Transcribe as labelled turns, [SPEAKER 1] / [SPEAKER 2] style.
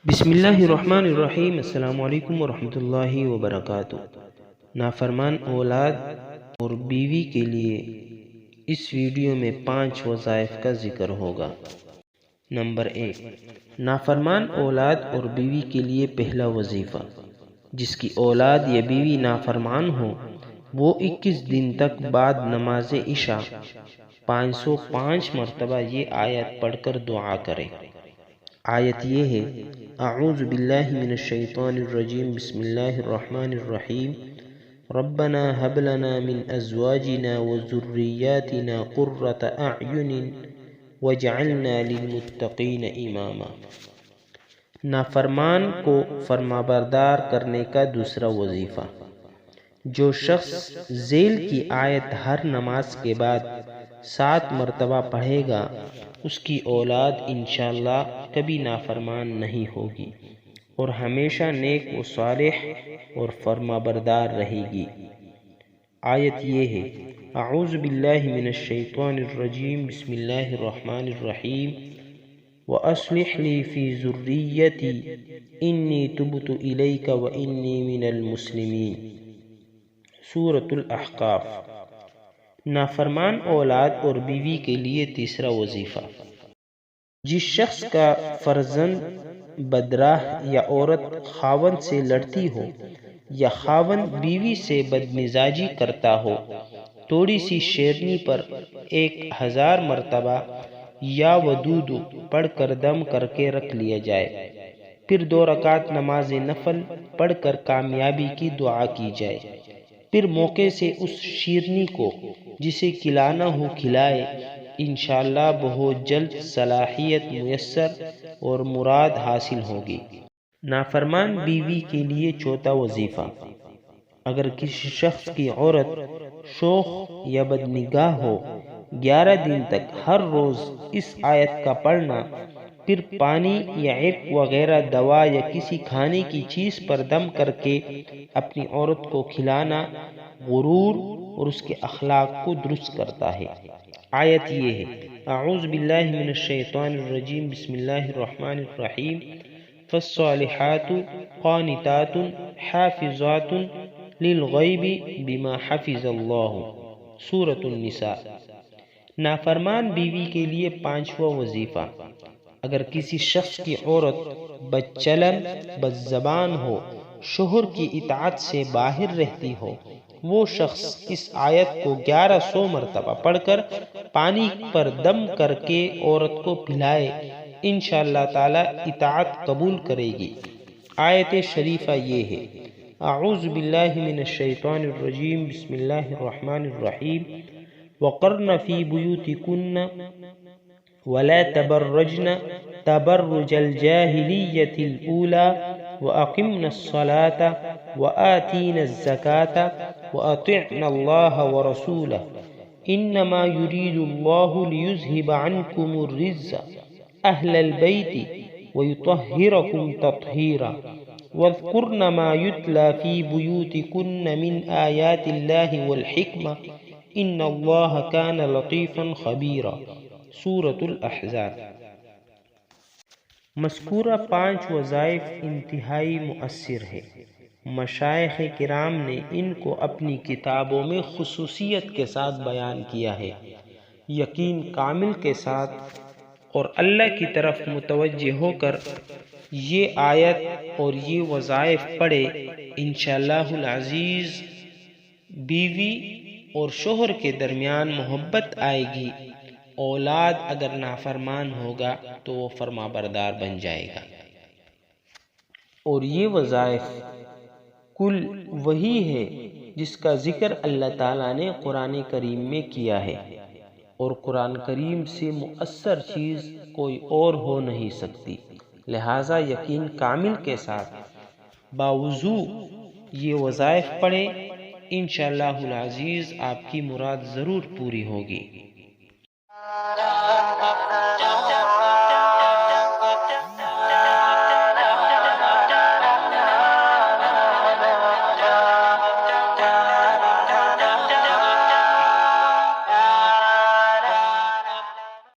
[SPEAKER 1] بسم اللہ الرحمن الرحیم۔ السلام علیکم ورحمۃ اللہ وبرکاتہ۔ نافرمان اولاد اور بیوی کے لیے اس ویڈیو میں 5 وظائف کا ذکر ہوگا۔ نمبر 1، نافرمان اولاد اور بیوی کے لیے پہلا وظیفہ، جس کی اولاد یا بیوی نافرمان ہو وہ 21 دن تک بعد نماز عشاء 505 مرتبہ یہ آیت پڑھ کر دعا کرے۔ آیت یہ ہے: اعوذ باللہ من الشیطان الرجیم، بسم اللہ الرحمن الرحیم، ربنا هب لنا من ازواجنا وذریاتنا قرۃ اعین واجعلنا للمتقین اماما۔ نافرمان کو فرمانبردار کرنے کا دوسرا وظیفہ، جو شخص ذیل کی آیت ہر نماز کے بعد 7 مرتبہ پڑھے گا اس کی اولاد انشاءاللہ کبھی نافرمان نہیں ہوگی اور ہمیشہ نیک و صالح اور فرمانبردار رہے گی۔ آیت یہ ہے: اعوذ باللہ من الشیطان الرجیم، بسم اللہ الرحمن الرحیم، وَأَصْلِحْ لِي فِي ذُرِّيَّتِي إِنِّي تُبْتُ إِلَيْكَ وَإِنِّي مِنَ الْمُسْلِمِينَ۔ سورۃ الاحقاف۔ نافرمان اولاد اور بیوی کے لیے تیسرا وظیفہ، جس شخص کا فرزند بدراہ یا عورت خاوند سے لڑتی ہو یا خاوند بیوی سے بدمزاجی کرتا ہو، تھوڑی سی شیرنی پر 1000 مرتبہ یا ودود پڑھ کر دم کر کے رکھ لیا جائے، پھر 2 رکعت نماز نفل پڑھ کر کامیابی کی دعا کی جائے، پھر موقع سے اس شیرنی کو جسے کھلانا ہو کھلائے، انشاءاللہ بہت جلد صلاحیت میسر اور مراد حاصل ہوگی۔ نافرمان بیوی کے لیے چوتھا وظیفہ، اگر کسی شخص کی عورت شوخ یا بدنگاہ ہو، 11 دن تک ہر روز اس آیت کا پڑھنا، پھر پانی یا عرق وغیرہ دوا یا کسی کھانے کی چیز پر دم کر کے اپنی عورت کو کھلانا غرور اور اس کے اخلاق کو درست کرتا ہے۔ آیت یہ ہے: اعوذ باللہ من الشیطان الرجیم، بسم اللہ الرحمن الرحیم، فالصالحات قانتات حافظات للغیب بما حفظ اللہ۔ سورۃ النساء۔ نافرمان بیوی کے لیے 5واں وظیفہ، اگر کسی شخص کی عورت بدچلن بدزبان ہو، شوہر کی اطاعت سے باہر رہتی ہو، وہ شخص اس آیت کو 1100 مرتبہ پڑھ کر پانی پر دم کر کے عورت کو پلائے، انشاءاللہ تعالی اطاعت قبول کرے گی۔ آیت شریفہ یہ ہے: اعوذ باللہ من الشیطان الرجیم، بسم اللہ الرحمن الرحیم، وقرن فی بیوتکن ولا تبرجن تبرج الجاہلیۃ الاولی وأقمنا الصلاة وآتينا الزكاة وأطعنا الله ورسوله إنما يريد الله ليذهب عنكم الرجس أهل البيت ويطهركم تطهيرا واذكرن ما يتلى في بيوتكن من آيات الله والحكمة إن الله كان لطيفا خبيرا۔ سورة الأحزاب۔ مذکورہ 5 وظائف انتہائی مؤثر ہے۔ مشائخ کرام نے ان کو اپنی کتابوں میں خصوصیت کے ساتھ بیان کیا ہے۔ یقین کامل کے ساتھ اور اللہ کی طرف متوجہ ہو کر یہ آیت اور یہ وظائف پڑھے، انشاءاللہ العزیز بیوی اور شوہر کے درمیان محبت آئے گی۔ اولاد اگر نافرمان ہوگا تو وہ فرمانبردار بن جائے گا۔ اور یہ وظائف کل وہی ہے جس کا ذکر اللہ تعالیٰ نے قرآن کریم میں کیا ہے، اور قرآن کریم سے مؤثر چیز کوئی اور ہو نہیں سکتی، لہٰذا یقین کامل کے ساتھ باوضو یہ وظائف پڑھیں، انشاءاللہ العزیز آپ کی مراد ضرور پوری ہوگی۔